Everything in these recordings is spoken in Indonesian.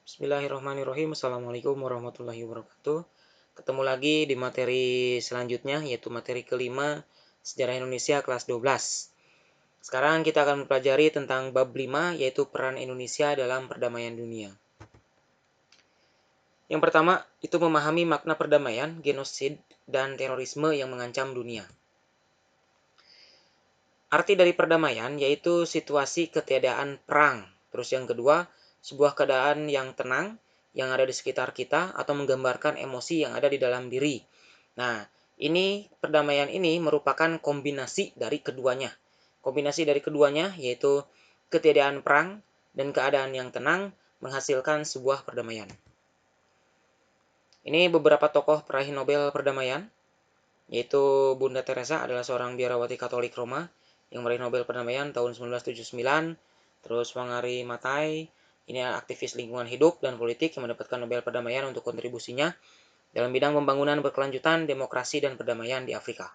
Bismillahirrahmanirrahim. Assalamualaikum warahmatullahi wabarakatuh. Ketemu lagi di materi selanjutnya, yaitu materi kelima Sejarah Indonesia kelas 12. Sekarang kita akan mempelajari tentang bab 5, yaitu peran Indonesia dalam perdamaian dunia. Yang pertama, itu memahami makna perdamaian, genosid, dan terorisme yang mengancam dunia. Arti dari perdamaian yaitu situasi ketiadaan perang. Terus yang kedua, sebuah keadaan yang tenang yang ada di sekitar kita atau menggambarkan emosi yang ada di dalam diri. Nah, ini perdamaian ini merupakan kombinasi dari keduanya. Kombinasi dari keduanya yaitu ketiadaan perang dan keadaan yang tenang menghasilkan sebuah perdamaian. Ini beberapa tokoh peraih Nobel perdamaian, yaitu Bunda Teresa adalah seorang biarawati Katolik Roma yang meraih Nobel perdamaian tahun 1979. Terus Wangari Maathai, ini aktivis lingkungan hidup dan politik yang mendapatkan Nobel perdamaian untuk kontribusinya dalam bidang pembangunan berkelanjutan, demokrasi dan perdamaian di Afrika.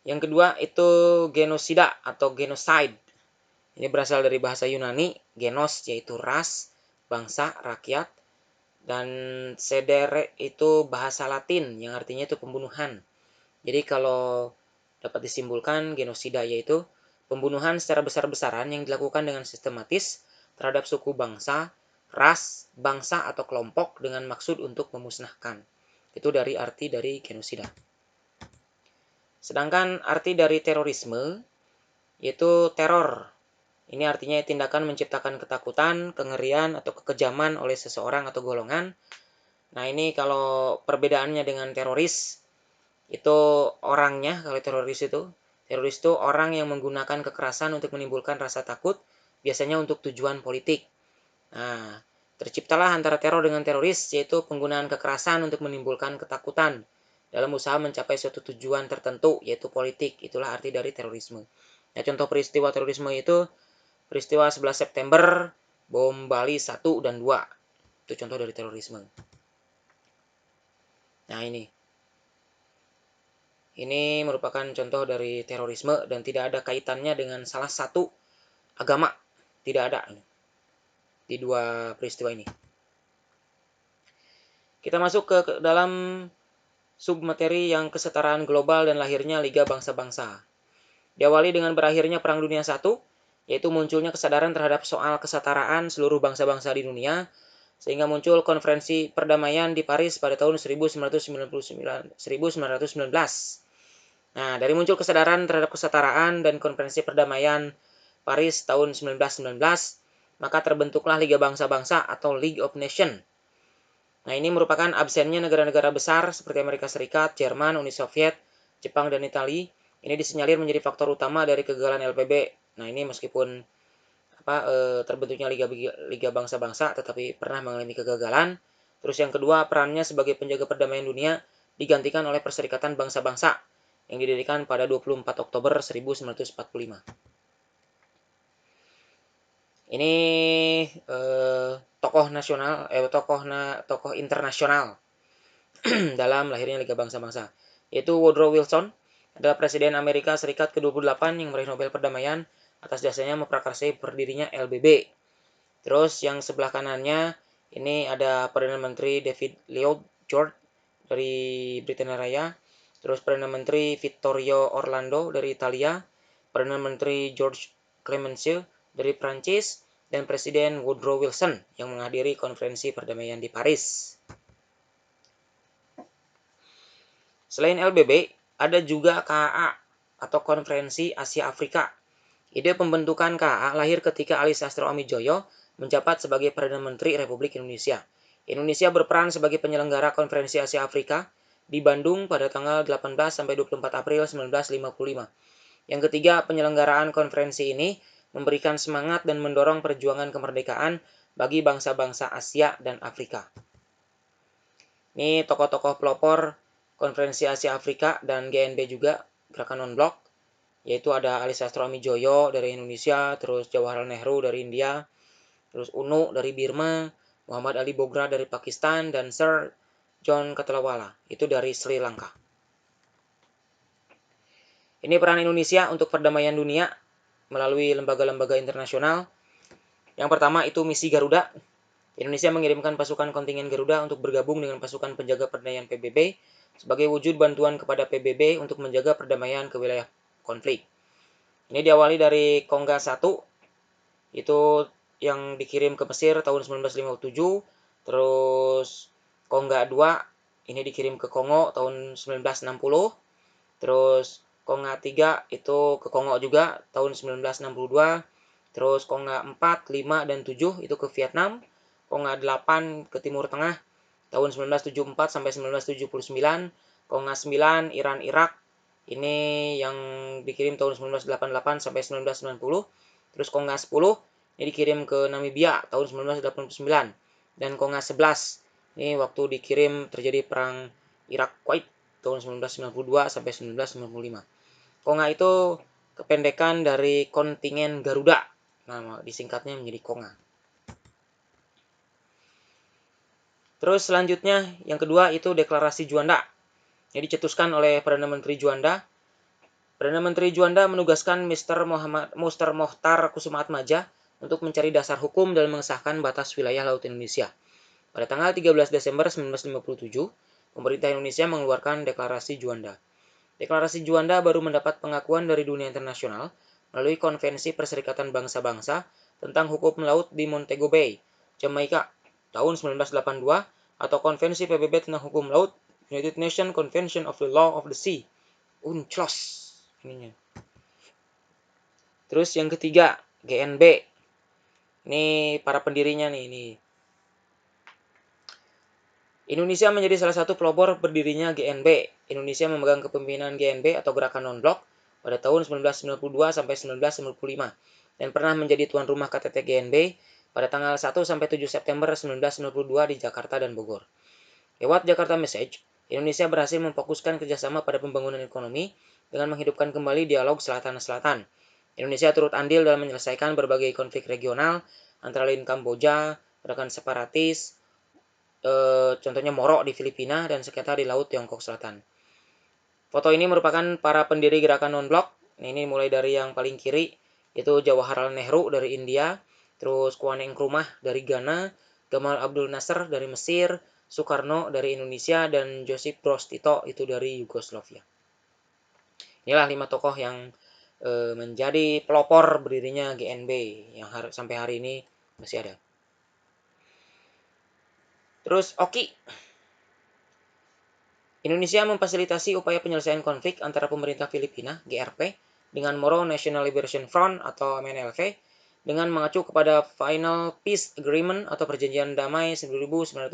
Yang kedua itu genosida atau genocide. Ini berasal dari bahasa Yunani, genos yaitu ras, bangsa, rakyat, dan sedere itu bahasa Latin yang artinya itu pembunuhan. Jadi kalau dapat disimpulkan, genosida yaitu pembunuhan secara besar-besaran yang dilakukan dengan sistematis terhadap suku bangsa, ras, bangsa atau kelompok dengan maksud untuk memusnahkan. Itu dari arti dari genosida. Sedangkan arti dari terorisme yaitu teror. Ini artinya tindakan menciptakan ketakutan, kengerian atau kekejaman oleh seseorang atau golongan. Nah, ini kalau perbedaannya dengan teroris itu orangnya, kalau teroris itu orang yang menggunakan kekerasan untuk menimbulkan rasa takut, biasanya untuk tujuan politik. Nah, terciptalah antara teror dengan teroris, yaitu penggunaan kekerasan untuk menimbulkan ketakutan dalam usaha mencapai suatu tujuan tertentu, yaitu politik. Itulah arti dari terorisme. Nah, contoh peristiwa terorisme itu peristiwa 11 September, bom Bali 1 dan 2. Itu contoh dari terorisme. Nah, ini merupakan contoh dari terorisme dan tidak ada kaitannya dengan salah satu agama. Tidak ada di dua peristiwa ini. Kita masuk ke dalam submateri yang kesetaraan global dan lahirnya Liga Bangsa-Bangsa. Diawali dengan berakhirnya Perang Dunia I, yaitu munculnya kesadaran terhadap soal kesetaraan seluruh bangsa-bangsa di dunia, sehingga muncul konferensi perdamaian di Paris pada tahun 1919. Nah, dari muncul kesadaran terhadap kesetaraan dan konferensi perdamaian Paris tahun 1919, maka terbentuklah Liga Bangsa-Bangsa atau League of Nations. Nah, ini merupakan absennya negara-negara besar seperti Amerika Serikat, Jerman, Uni Soviet, Jepang, dan Italia. Ini disinyalir menjadi faktor utama dari kegagalan LPB. Nah, ini meskipun terbentuknya Liga Bangsa-Bangsa, tetapi pernah mengalami kegagalan. Terus yang kedua, perannya sebagai penjaga perdamaian dunia digantikan oleh Perserikatan Bangsa-Bangsa yang didirikan pada 24 Oktober 1945. Ini tokoh nasional, tokoh internasional dalam lahirnya Liga Bangsa-Bangsa, yaitu Woodrow Wilson adalah Presiden Amerika Serikat ke-28 yang meraih Nobel Perdamaian atas jasanya memprakarsai berdirinya LBB. Terus yang sebelah kanannya ini ada Perdana Menteri David Lloyd George dari Britania Raya, terus Perdana Menteri Vittorio Orlando dari Italia, Perdana Menteri George Clemenceau dari Prancis, dan Presiden Woodrow Wilson yang menghadiri konferensi perdamaian di Paris. Selain LBB, ada juga KAA atau Konferensi Asia Afrika. Ide pembentukan KAA lahir ketika Ali Sastro Amijoyo menjabat sebagai Perdana Menteri Republik Indonesia. Indonesia berperan sebagai penyelenggara Konferensi Asia Afrika di Bandung pada tanggal 18 sampai 24 April 1955. Yang ketiga, penyelenggaraan konferensi ini memberikan semangat dan mendorong perjuangan kemerdekaan bagi bangsa-bangsa Asia dan Afrika. Ini tokoh-tokoh pelopor Konferensi Asia Afrika dan GNB juga, Gerakan Non-Blok, yaitu ada Ali Sastro Amijoyo dari Indonesia, terus Jawaharlal Nehru dari India, terus UNU dari Burma, Muhammad Ali Bogra dari Pakistan, dan Sir John Katelawala, itu dari Sri Lanka. Ini peran Indonesia untuk perdamaian dunia melalui lembaga-lembaga internasional. Yang pertama itu misi Garuda. Indonesia mengirimkan pasukan kontingen Garuda untuk bergabung dengan pasukan penjaga perdamaian PBB sebagai wujud bantuan kepada PBB untuk menjaga perdamaian ke wilayah konflik. Ini diawali dari Kongga 1, itu yang dikirim ke Mesir tahun 1957, terus Kongga 2 ini dikirim ke Kongo tahun 1960, terus Kongga 3 itu ke Kongo juga tahun 1962, terus Kongga 4, 5, dan 7 itu ke Vietnam, Kongga 8 ke Timur Tengah tahun 1974 sampai 1979, Kongga 9 Iran Irak ini yang dikirim tahun 1988 sampai 1990, terus Kongga 10 ini dikirim ke Namibia tahun 1989, dan Kongga 11 ini waktu dikirim terjadi perang Irak Kuwait tahun 1992 sampai 1995. Konga itu kependekan dari kontingen Garuda. Nama disingkatnya menjadi Konga. Terus selanjutnya yang kedua itu deklarasi Juanda. Yang dicetuskan oleh Perdana Menteri Juanda. Perdana Menteri Juanda menugaskan Mr. Mohtar Kusumaatmadja untuk mencari dasar hukum dan mengesahkan batas wilayah laut Indonesia. Pada tanggal 13 Desember 1957, pemerintah Indonesia mengeluarkan deklarasi Juanda. Deklarasi Juanda baru mendapat pengakuan dari dunia internasional melalui Konvensi Perserikatan Bangsa-Bangsa tentang Hukum Laut di Montego Bay, Jamaika, tahun 1982, atau Konvensi PBB tentang Hukum Laut, United Nations Convention of the Law of the Sea, UNCLOS. Ininya. Terus yang ketiga, GNB. Ini para pendirinya nih. Indonesia menjadi salah satu pelopor berdirinya GNB. Indonesia memegang kepemimpinan GNB atau Gerakan Non-Blok pada tahun 1992 sampai 1995 dan pernah menjadi tuan rumah KTT GNB pada tanggal 1 sampai 7 September 1992 di Jakarta dan Bogor. Lewat Jakarta Message, Indonesia berhasil memfokuskan kerjasama pada pembangunan ekonomi dengan menghidupkan kembali dialog Selatan-Selatan. Indonesia turut andil dalam menyelesaikan berbagai konflik regional antara lain Kamboja, gerakan separatis, contohnya Moro di Filipina dan sengketa di Laut Tiongkok Selatan. Foto ini merupakan para pendiri gerakan non-blok. Ini mulai dari yang paling kiri, itu Jawaharlal Nehru dari India, terus Kwame Nkrumah dari Ghana, Gamal Abdul Nasser dari Mesir, Soekarno dari Indonesia, dan Josip Broz Tito itu dari Yugoslavia. Inilah 5 tokoh yang menjadi pelopor berdirinya GNB yang sampai hari ini masih ada. Terus Oki. Indonesia memfasilitasi upaya penyelesaian konflik antara pemerintah Filipina, GRP, dengan Moro National Liberation Front atau MNLF dengan mengacu kepada Final Peace Agreement atau Perjanjian Damai 1996.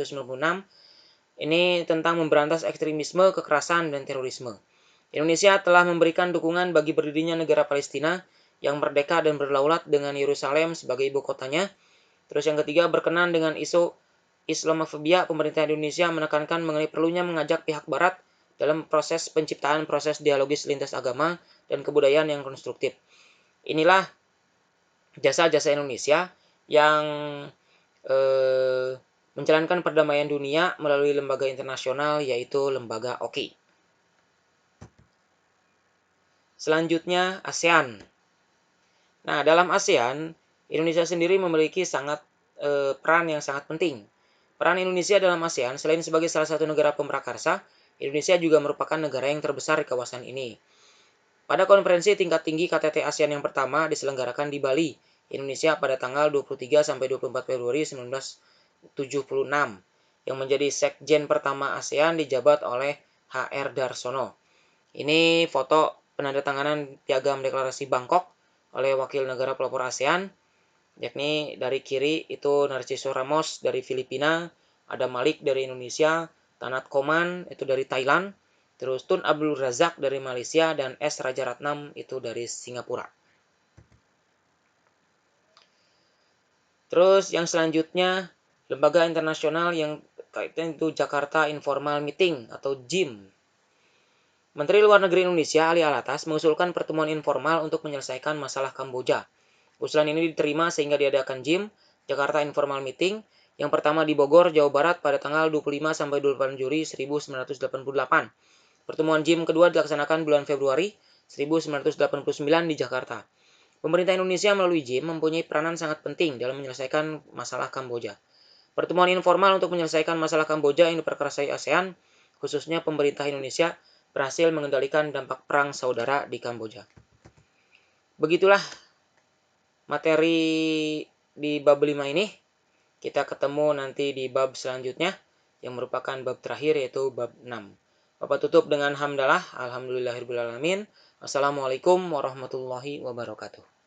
Ini tentang memberantas ekstremisme, kekerasan, dan terorisme. Indonesia telah memberikan dukungan bagi berdirinya negara Palestina yang merdeka dan berdaulat dengan Yerusalem sebagai ibu kotanya. Terus yang ketiga, berkenan dengan isu Islamofobia, pemerintah Indonesia menekankan mengenai perlunya mengajak pihak Barat dalam proses penciptaan proses dialogis lintas agama dan kebudayaan yang konstruktif. Inilah jasa-jasa Indonesia yang menjalankan perdamaian dunia melalui lembaga internasional yaitu lembaga Oki. Selanjutnya ASEAN. Nah, dalam ASEAN, Indonesia sendiri memiliki peran yang sangat penting. Peran Indonesia dalam ASEAN selain sebagai salah satu negara pemprakarsa, Indonesia juga merupakan negara yang terbesar di kawasan ini. Pada konferensi tingkat tinggi KTT ASEAN yang pertama diselenggarakan di Bali, Indonesia pada tanggal 23 sampai 24 Februari 1976, yang menjadi sekjen pertama ASEAN dijabat oleh H.R. Darsono. Ini foto penandatanganan Piagam Deklarasi Bangkok oleh wakil negara pelopor ASEAN, yakni dari kiri itu Narciso Ramos dari Filipina, ada Malik dari Indonesia, Tanat Koman itu dari Thailand, terus Tun Abdul Razak dari Malaysia, dan S. Rajaratnam itu dari Singapura. Terus yang selanjutnya, lembaga internasional yang kaitan itu Jakarta Informal Meeting atau JIM. Menteri Luar Negeri Indonesia Ali Alatas mengusulkan pertemuan informal untuk menyelesaikan masalah Kamboja. Usulan ini diterima sehingga diadakan JIM, Jakarta Informal Meeting, yang pertama di Bogor, Jawa Barat pada tanggal 25 sampai 28 Juli 1988. Pertemuan JIM kedua dilaksanakan bulan Februari 1989 di Jakarta. Pemerintah Indonesia melalui JIM mempunyai peranan sangat penting dalam menyelesaikan masalah Kamboja. Pertemuan informal untuk menyelesaikan masalah Kamboja yang diperkerasai ASEAN, khususnya pemerintah Indonesia, berhasil mengendalikan dampak perang saudara di Kamboja. Begitulah materi di bab 5 ini. Kita ketemu nanti di bab selanjutnya yang merupakan bab terakhir yaitu bab 6. Bapak tutup dengan hamdalah, alhamdulillahirabbil alamin. Wassalamualaikum warahmatullahi wabarakatuh.